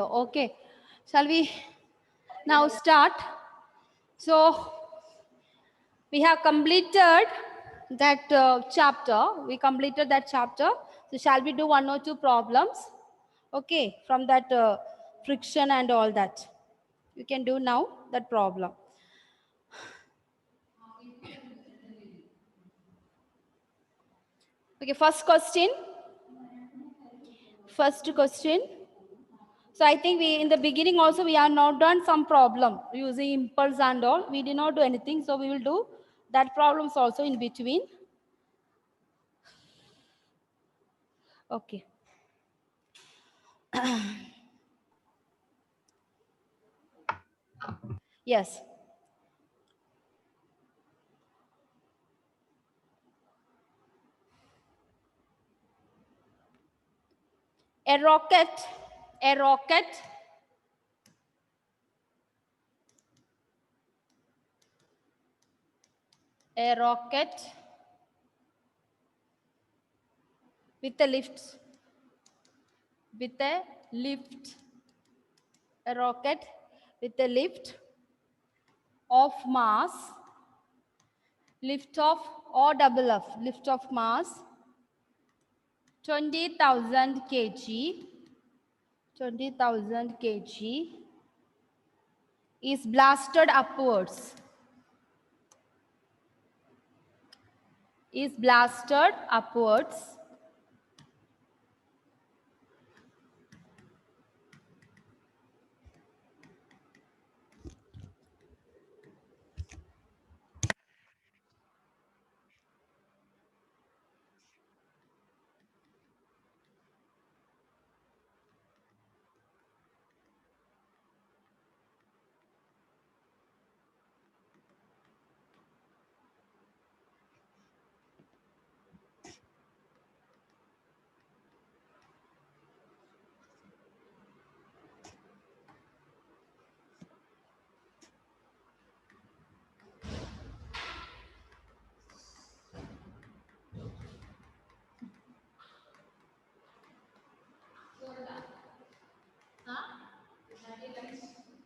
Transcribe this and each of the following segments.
Okay, shall we now start? So we have completed that chapter. We completed that chapter. So shall we do one or two problems? Okay, from that friction and all that. You can do now that problem. Okay, first question. So I think we in the beginning also we have not done some problem using impulse and all. We did not do anything. So we will do that problems also in between. Okay. Yes. A rocket with a lift, a rocket with a lift of mass, lift of mass 20,000 kg, is blasted upwards.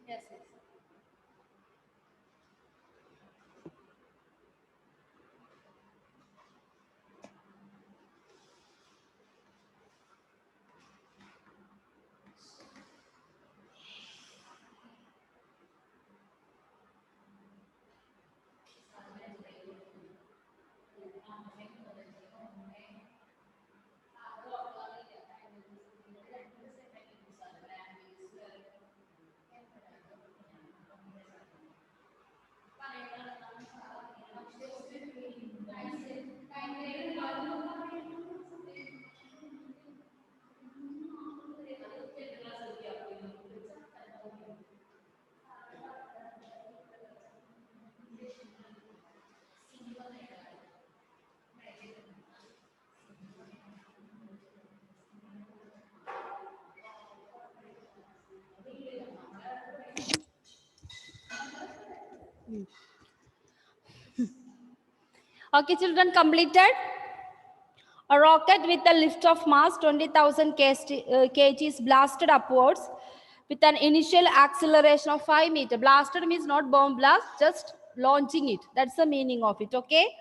Yes. Okay, children, completed. A rocket with a lift of mass 20,000 kg is blasted upwards with an initial acceleration of 5 meters. Blasted means not bomb blast, just launching it. That's the meaning of it, okay?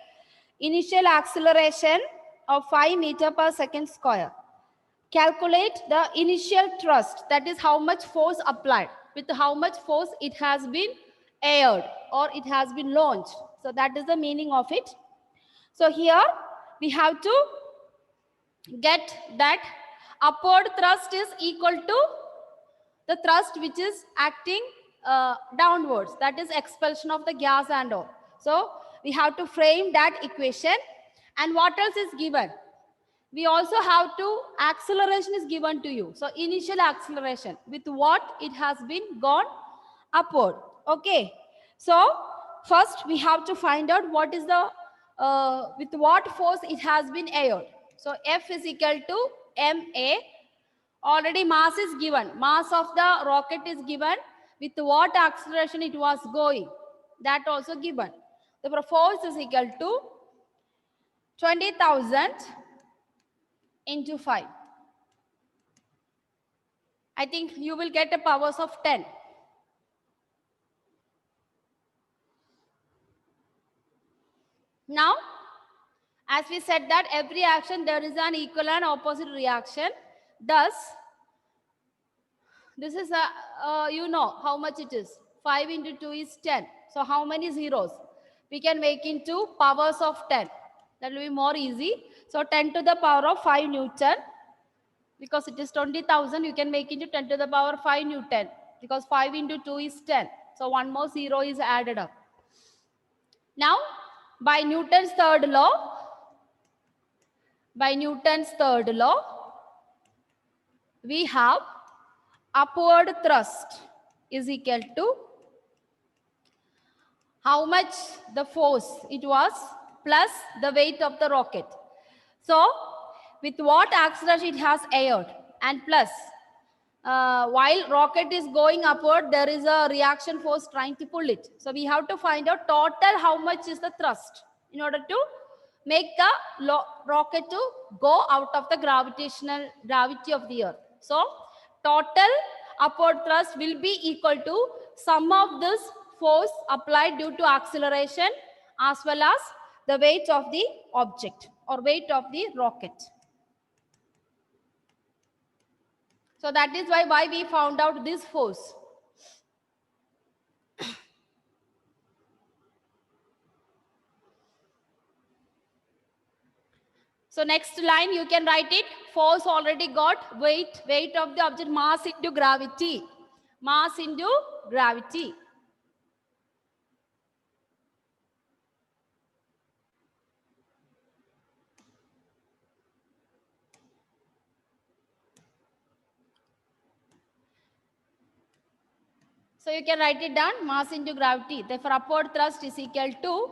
Initial acceleration of 5 meters per second square. Calculate the initial thrust, that is how much force applied, with how much force it has been aired or it has been launched. So that is the meaning of it. So here we have to get that upward thrust is equal to the thrust which is acting downwards, that is expulsion of the gas and all. So we have to frame that equation. And what else is given? We also have to, acceleration is given to you. So initial acceleration, with what it has been gone upward. Okay. So first we have to find out what is the, with what force it has been aired. So F is equal to ma. Already mass is given. Mass of the rocket is given. With what acceleration it was going. That also given. The force is equal to 20,000 into 5. I think you will get a powers of 10. Now, as we said that every action there is an equal and opposite reaction. Thus, this is you know how much it is. 5 into 2 is 10. So how many zeros? We can make into powers of 10. That will be more easy. So 10 to the power of 5 Newton. Because it is 20,000, you can make into 10 to the power 5 Newton. Because 5 into 2 is 10. So one more zero is added up. Now, by Newton's third law, we have upward thrust is equal to how much the force it was plus the weight of the rocket. So, with what acceleration it has aired and plus while rocket is going upward, there is a reaction force trying to pull it. So we have to find out total how much is the thrust in order to make the rocket to go out of the gravity of the earth. So total upward thrust will be equal to sum of this force applied due to acceleration as well as the weight of the object or weight of the rocket. So that is why we found out this force. So next line you can write it. Force already got weight of the object, mass into gravity. Mass into gravity. So you can write it down, mass into gravity. Therefore upward thrust is equal to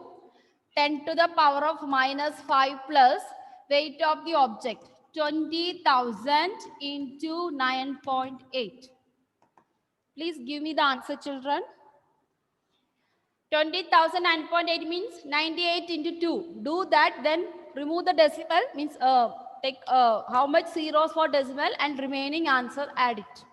10 to the power of minus 5 plus weight of the object, 20,000 into 9.8. Please give me the answer, children. 20,000 9.8 means 98 into 2. Do that, then remove the decimal, means take how much zeros for decimal and remaining answer add it.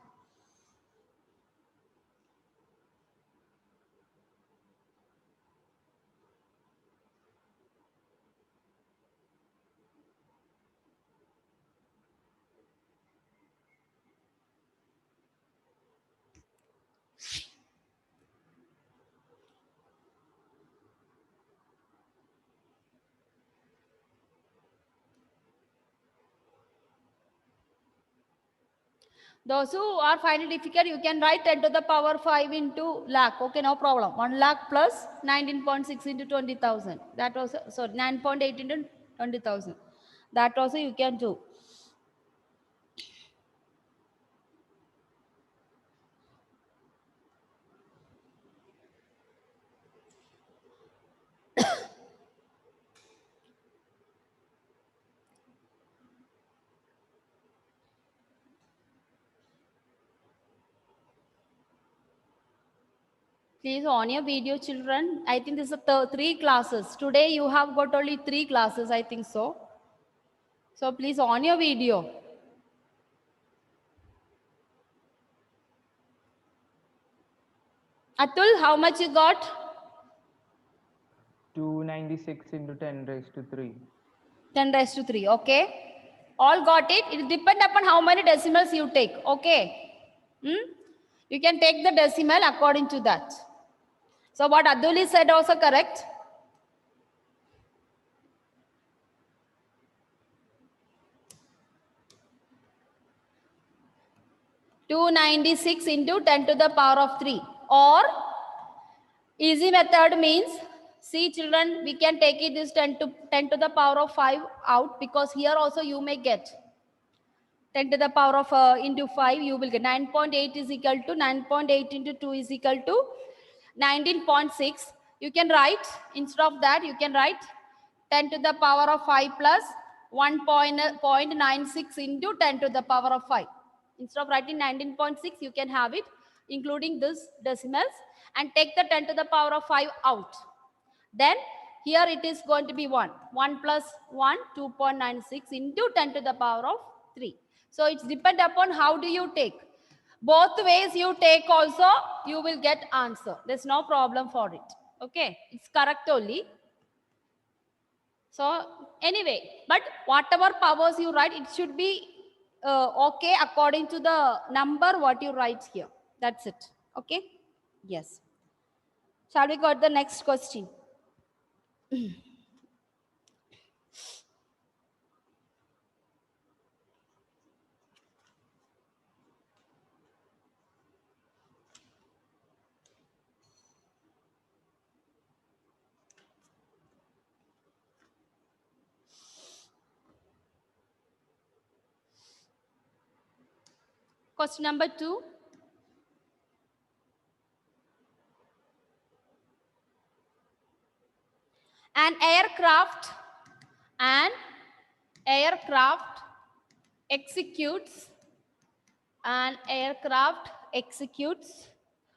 Those who are finding difficult, you can write 10 to the power 5 into lakh. Okay, no problem. 1 lakh plus 19.6 into 20,000. That also, sorry, 9.8 into 20,000. That also you can do. Please on your video, children. I think this is 3 classes. Today you have got only 3 classes, I think so. So please on your video. Atul, how much you got? 296 into 10 raised to 3. 10 raised to 3, okay. All got it. It depends upon how many decimals you take, okay. You can take the decimal according to that. So what Aduli said also correct. (296) into 10 to the power of 3, or easy method means, see children, we can take it this 10 to the power of 5 out, because here also you may get 10 to the power of into 5, you will get 9.8 is equal to 9.8 into 2 is equal to 19.6. You can write, instead of that, you can write 10 to the power of 5 plus 1.96 into 10 to the power of 5. Instead of writing 19.6, you can have it, including this decimals, and take the 10 to the power of 5 out. Then here it is going to be 1. 1 plus 1, 2.96 into 10 to the power of 3. So it's depend upon how do you take. Both ways you take also, you will get answer. There's no problem for it. Okay, it's correct only. So anyway, but whatever powers you write, it should be okay according to the number what you write here. That's it. Okay. Yes. Shall we go to the next question? Question number 2. An aircraft executes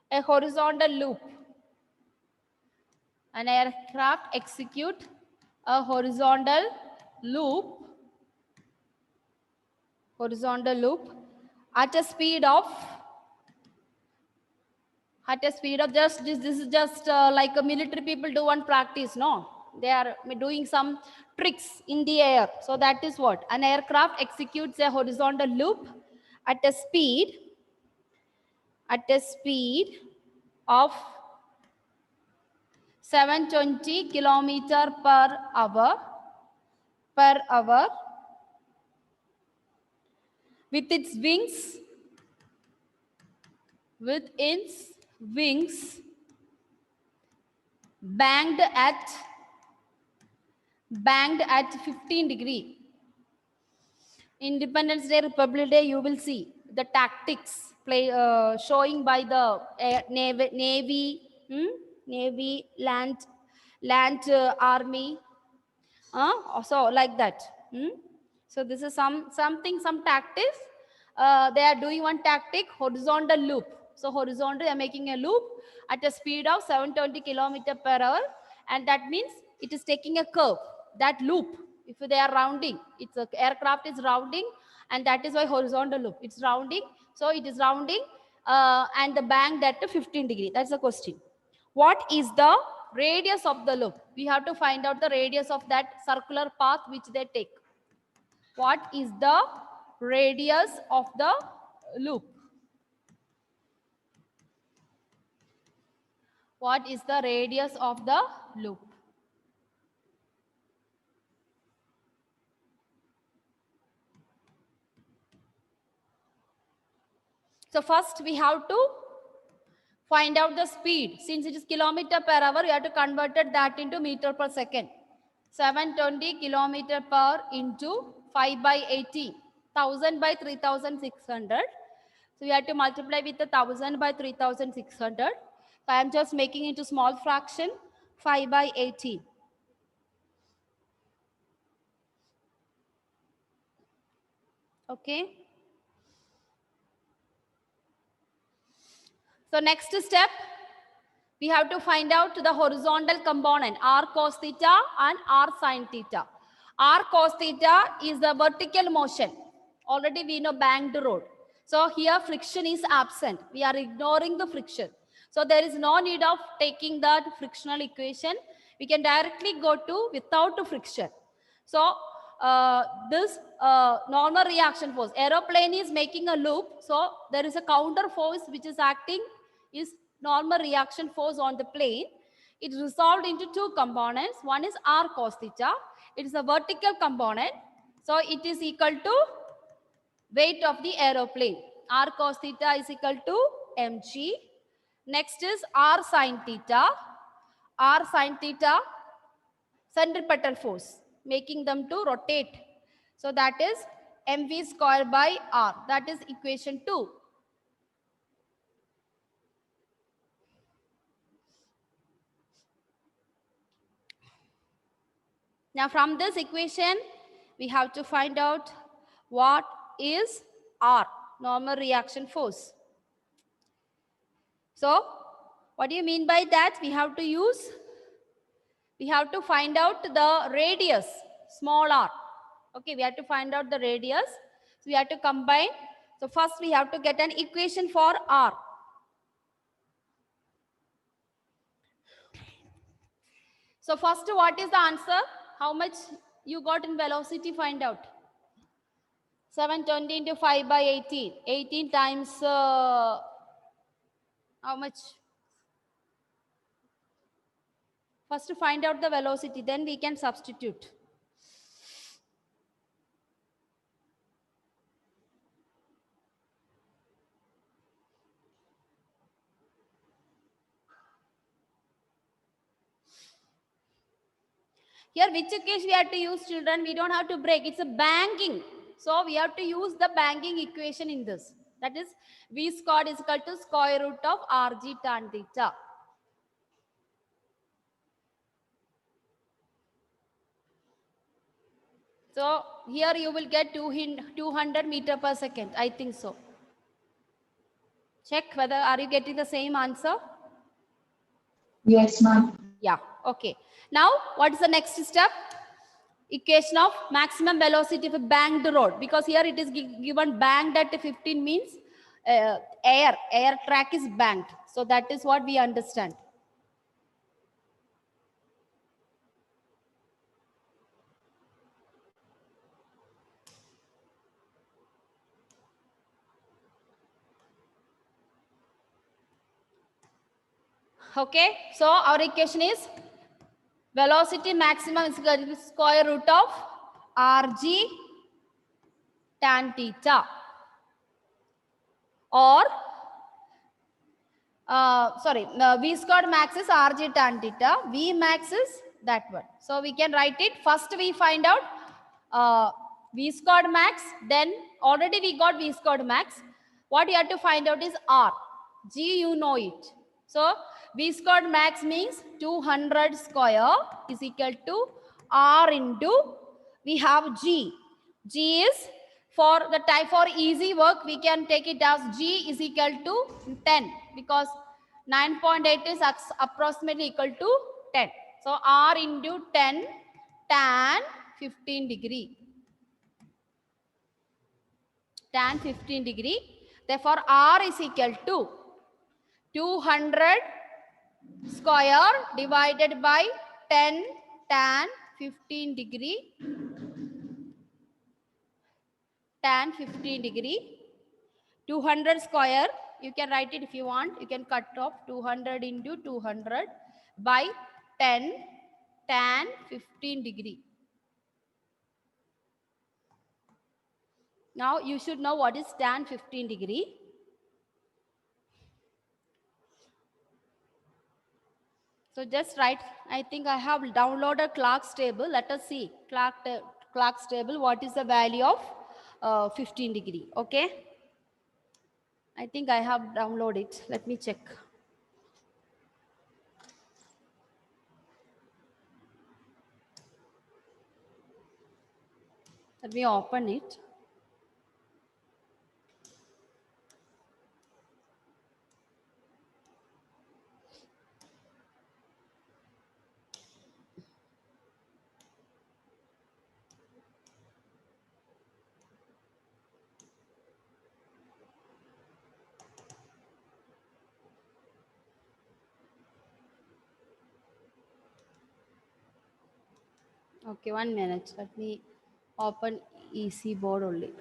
a horizontal loop. An aircraft execute a horizontal loop at a speed of just this is just like a military people do on practice. No, they are doing some tricks in the air. So that is what an aircraft executes a horizontal loop at a speed of 720 kilometer per hour with its wings banked at 15 degree. Independence Day, Republic Day, you will see the tactics showing by the navy, land army, so like that. So this is some tactics. They are doing one tactic, horizontal loop. So horizontal, they are making a loop at a speed of 720 kilometer per hour, and that means it is taking a curve. That loop, if they are rounding, it's a aircraft is rounding, and that is why horizontal loop. It's rounding, so it is rounding, and the bank at 15 degree. That's the question. What is the radius of the loop? We have to find out the radius of that circular path which they take. What is the radius of the loop? What is the radius of the loop? So first we have to find out the speed. Since it is kilometer per hour, you have to convert that into meter per second. 720 kilometer per hour into 5 by 80. 1000 by 3600. So we have to multiply with the 1000 by 3600. So I am just making into small fraction, 5 by 80. Okay. So next step, we have to find out the horizontal component, r cos theta and r sin theta. R cos theta is the vertical motion. Already we know banked road. So here friction is absent. We are ignoring the friction. So there is no need of taking that frictional equation. We can directly go to without friction. So this normal reaction force, aeroplane is making a loop. So there is a counter force which is acting, is normal reaction force on the plane. It is resolved into two components. One is r cos theta. It is a vertical component. So it is equal to weight of the aeroplane. R cos theta is equal to mg. Next is r sin theta. R sin theta, centripetal force, making them to rotate. So that is mv square by r. That is equation 2. Now from this equation, we have to find out what is R, normal reaction force. So what do you mean by that? We have to find out the radius, small r. Okay, we have to find out the radius. So we have to combine So first we have to get an equation for r. So first, what is the answer? How much you got in velocity? Find out. 720 into 5 by 18. 18 times how much? First to find out the velocity, then we can substitute. Here, which equation we have to use, children? We don't have to break. It's a banking. So we have to use the banking equation in this. That is, V squared is equal to square root of Rg tan theta. So here you will get 200 meter per second. I think so. Check whether are you getting the same answer? Yes, ma'am. Yeah. Okay. Now, what is the next step? Equation of maximum velocity of a banked road, because here it is given banked at 15 means air track is banked. So that is what we understand. Okay. So our equation is velocity maximum is equal to square root of Rg tan theta, or V squared max is Rg tan theta, V max is that one. So we can write it. First we find out V squared max, then already we got V squared max. What you have to find out is R. G, you know it. So V squared max means 200 square is equal to R into, we have G. G is, for the type, for easy work, we can take it as G is equal to 10, because 9.8 is approximately equal to 10. So R into 10 tan 15 degree. Tan 15 degree. Therefore, R is equal to 200 square divided by 10 tan 15 degree. Tan 15 degree. 200 square, you can write it if you want. You can cut off 200 into 200 by 10 tan 15 degree. Now you should know what is tan 15 degree. So just write, I think I have downloaded Clark's table. Let us see Clark's table. What is the value of 15 degree? Okay. I think I have downloaded it. Let me check. Let me open it. Okay, 1 minute. Let me open EC board only.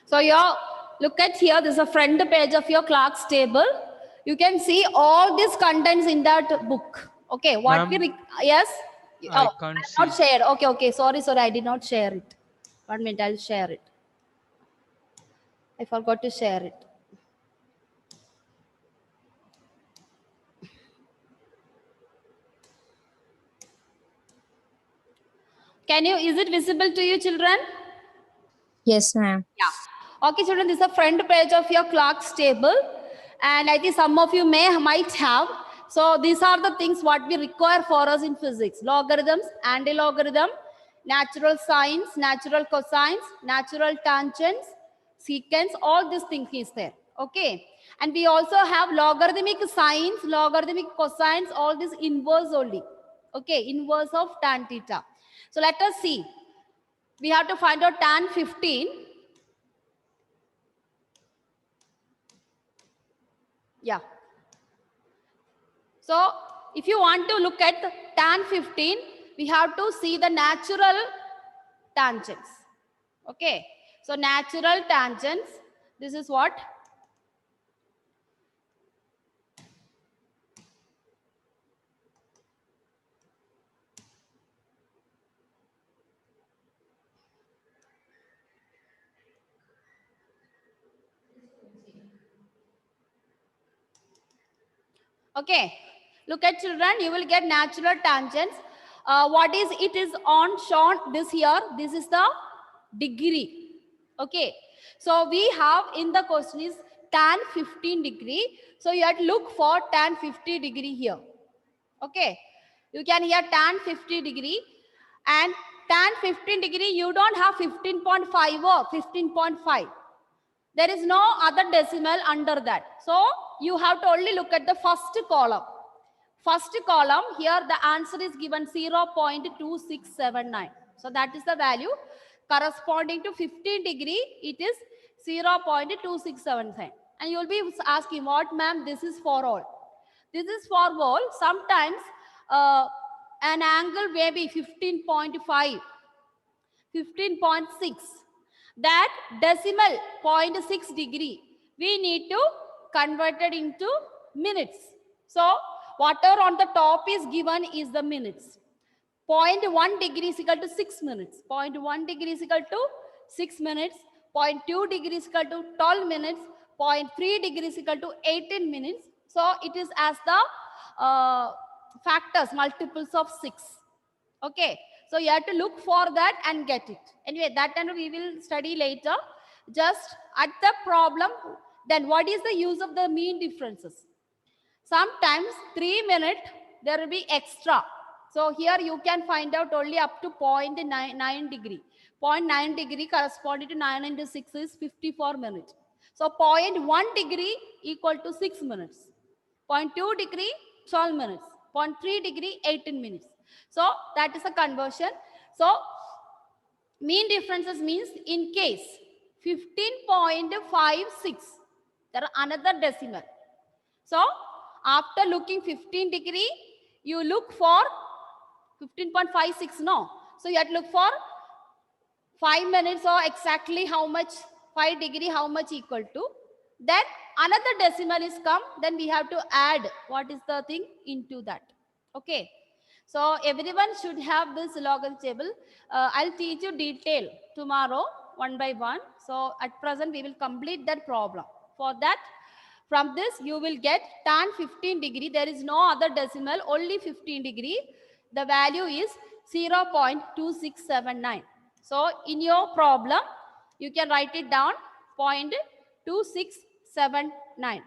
So look at here, this is a front page of your Clark's table. You can see all these contents in that book. Okay, what Ma'am, yes? I Oh, can't I not see. share. Okay, sorry, I did not share it. 1 minute, I'll share it. I forgot to share it. Is it visible to you, children? Yes, ma'am. Yeah. Okay, children, this is the front page of your Clark's table. And I think some of you might have. So these are the things what we require for us in physics. Logarithms, anti-logarithm, natural sines, natural cosines, natural tangents, secants, all these things is there. Okay. And we also have logarithmic sines, logarithmic cosines, all this inverse only. Okay, inverse of tan theta. So let us see. We have to find out tan 15. Yeah. So if you want to look at tan 15, we have to see the natural tangents. Okay. So natural tangents, this is what? Okay. Look at children, you will get natural tangents. What is it is on shown this here? This is the degree. Okay. So we have in the question is tan 15 degree. So you have to look for tan 50 degree here. Okay. You can hear tan 50 degree and tan 15 degree. You don't have 15.5 or 15.5. There is no other decimal under that. So you have to only look at the first column. First column, here the answer is given 0.2679. So that is the value corresponding to 15 degree. It is 0.2679. And you will be asking, what ma'am, this is for all. This is for all. Sometimes an angle may be 15.5, 15.6. That decimal 0.6 degree, we need to convert it into minutes. So whatever on the top is given is the minutes. 0.1 degree is equal to 6 minutes. 0.1 degree is equal to 6 minutes. 0.2 degree is equal to 12 minutes. 0.3 degree is equal to 18 minutes. So it is as the factors, multiples of 6. Okay. So you have to look for that and get it. Anyway, that and we will study later. Just at the problem, then what is the use of the mean differences? Sometimes 3 minutes, there will be extra. So here you can find out only up to 0.9 degree. 0.9 degree corresponding to 9 into 6 is 54 minutes. So 0.1 degree equal to 6 minutes. 0.2 degree, 12 minutes. 0.3 degree, 18 minutes. So that is a conversion. So mean differences means in case 15.56, there are another decimal. So after looking 15 degree, you look for 15.56, no. So you have to look for 5 minutes or exactly how much, 5 degree, how much equal to. Then another decimal is come, then we have to add what is the thing into that. Okay. So everyone should have this logarithm table. I'll teach you detail tomorrow, one by one. So at present, we will complete that problem. For that, from this, you will get tan 15 degree. There is no other decimal, only 15 degree. The value is 0.2679. So in your problem, you can write it down 0.2679.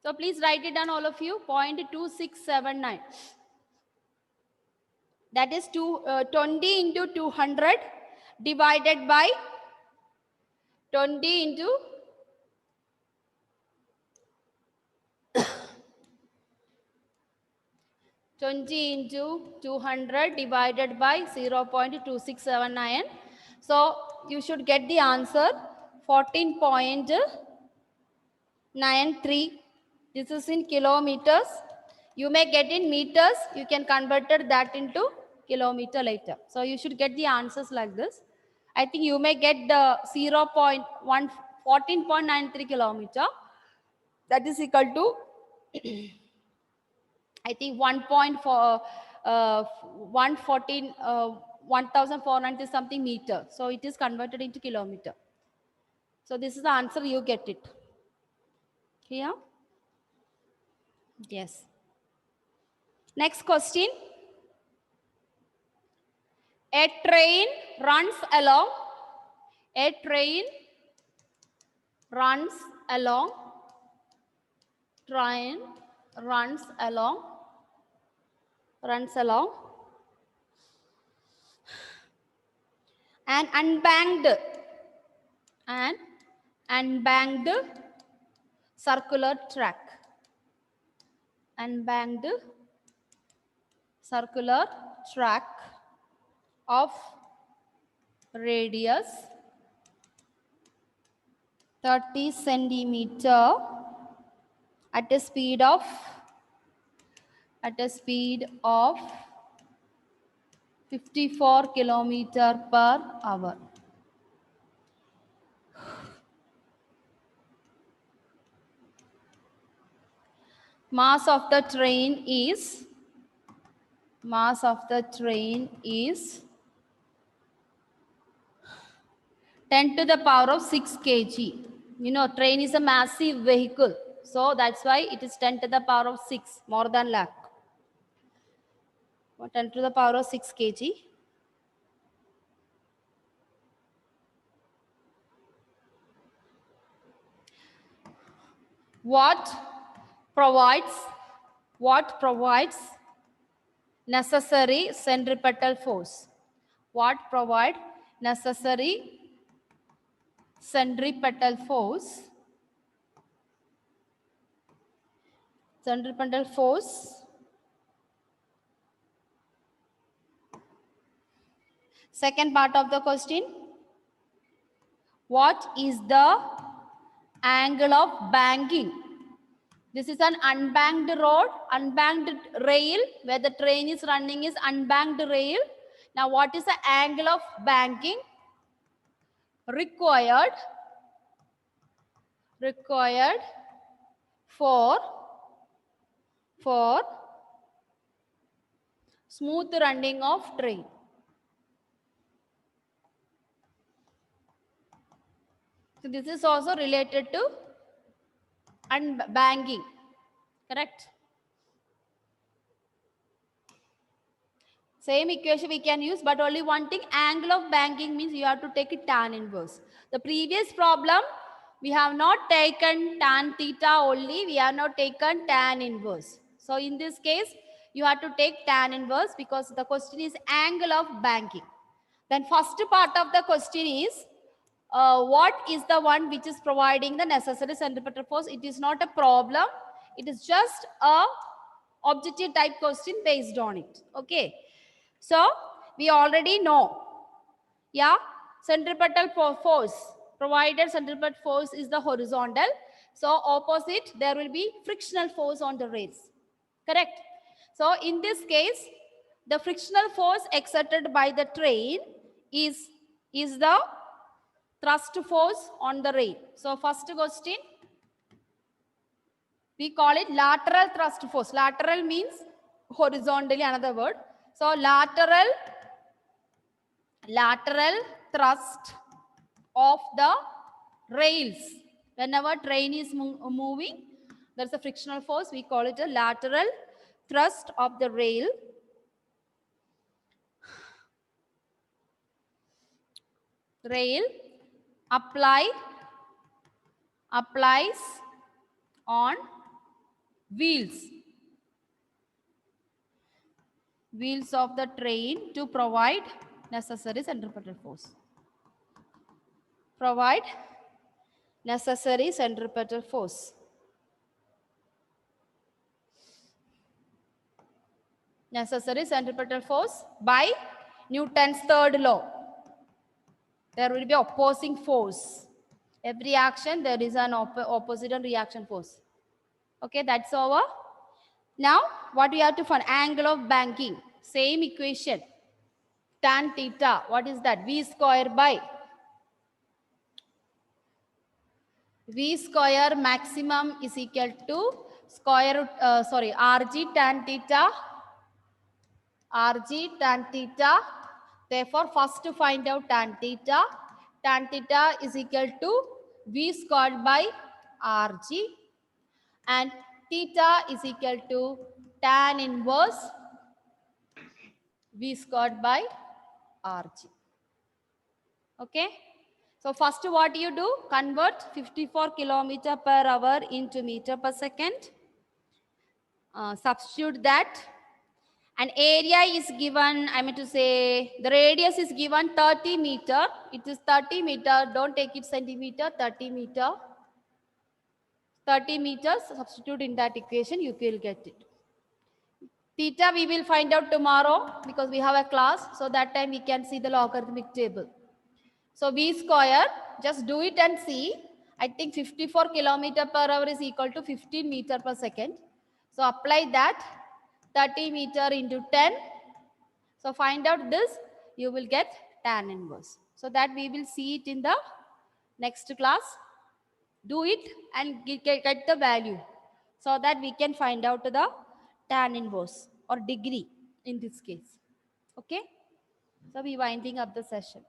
So please write it down, all of you, 0.2679. That is 20 into 200 divided by 20 into 200 divided by 0.2679. So you should get the answer 14.93. This is in kilometers. You may get in meters. You can convert that into kilometer later. So you should get the answers like this. I think you may get the 14.93 kilometer. That is equal to I think 1.4 114 1490 something meter. So it is converted into kilometer. So this is the answer, you get it. Here. Yes. Next question. A train runs along. A train runs along. Train runs along. Runs along. An unbanked circular track. Unbanked circular track of radius 30 centimeter at a speed of 54 kilometer per hour. Mass of the train is 10 to the power of 6 kg. You know, train is a massive vehicle. So that's why it is 10 to the power of 6, more than lakh. 10 to the power of 6 kg. What provides necessary centripetal force? What provide necessary centripetal force? Centripetal force. Second part of the question. What is the angle of banking? This is an unbanked road, unbanked rail, where the train is running is unbanked rail. Now, what is the angle of banking required for smooth running of train? So this is also related to unbanking, correct? Same equation we can use, but only one thing, angle of banking means you have to take it tan inverse. The previous problem, we have not taken tan theta only, we have not taken tan inverse. So in this case, you have to take tan inverse because the question is angle of banking. Then first part of the question is, what is the one which is providing the necessary centripetal force? It is not a problem. It is just a objective type question based on it. Okay. So we already know. Yeah. Centripetal force. Provided centripetal force is the horizontal. So opposite, there will be frictional force on the rails. Correct. So in this case, the frictional force exerted by the train is the thrust force on the rail. So first question, we call it lateral thrust force. Lateral means horizontally, another word. So lateral thrust of the rails. Whenever train is moving, there's a frictional force. We call it a lateral thrust of the rail. Applies on wheels of the train to provide necessary centripetal force. Provide necessary centripetal force. Necessary centripetal force by Newton's third law. There will be opposing force. Every action, there is an opposite and reaction force. Okay, that's over. Now, what we have to find? Angle of banking. Same equation. tan theta. What is that? V square by V square maximum is equal to square root, Rg tan theta. Rg tan theta. Therefore, first to find out tan theta. Tan theta is equal to V squared by Rg, and theta is equal to tan inverse V squared by Rg. Okay. So first what you do? Convert 54 kilometer per hour into meter per second. Substitute that. And area is given, I mean to say, the radius is given 30 meter. It is 30 meter. Don't take it centimeter, 30 meter. 30 meters, substitute in that equation, you will get it. Theta we will find out tomorrow because we have a class. So that time we can see the logarithmic table. So V square, just do it and see. I think 54 kilometer per hour is equal to 15 meter per second. So apply that, 30 meter into 10. So find out this, you will get tan inverse. So that we will see it in the next class. Do it and get the value so that we can find out the tan inverse or degree in this case. Okay. So we winding up the session.